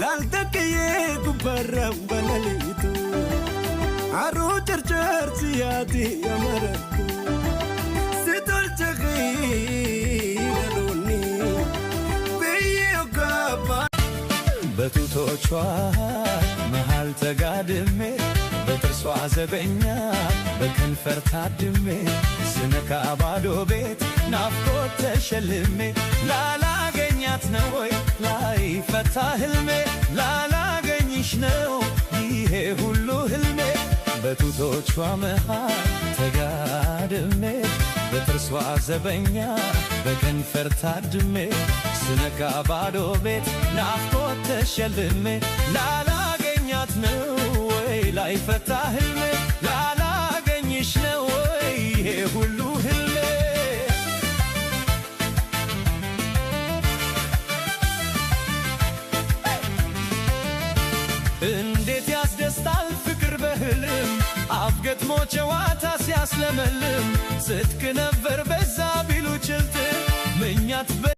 laltakiye kubarram balalitu aru charchar siyati amaratu situl chagi daloni beye gaba በጡቶቿ መሃል ተጋድሜ በጥርሷ ዘበኛ በከንፈር ታድሜ ስነካ ባዶ ቤት ናፍቆት ተሸልሜ ላላገኛት ነው ወይ ላይፈታ ህልሜ ላላገኝሽ ነው ይሄ ሁሉ ህልሜ በጡቶቿ መሃል ተጋድሜ በጥርሷ ዘበኛ በከንፈር ታድሜ ስነካ ባዶ ቤት ናፍቆት ተሸልሜ ላላገኛት ነው ወይ ላይፈታ ህልሜ ላላገኝሽ ነው ወይ ይሄ ሁሉ ህልሜ እንዴት ያስደስታል ፍቅር በህልም አፍገጥሞ ጨዋታ ሲያስለመልም ጽድቅ ነበር በዛ ቢሉ ችልት ምኛት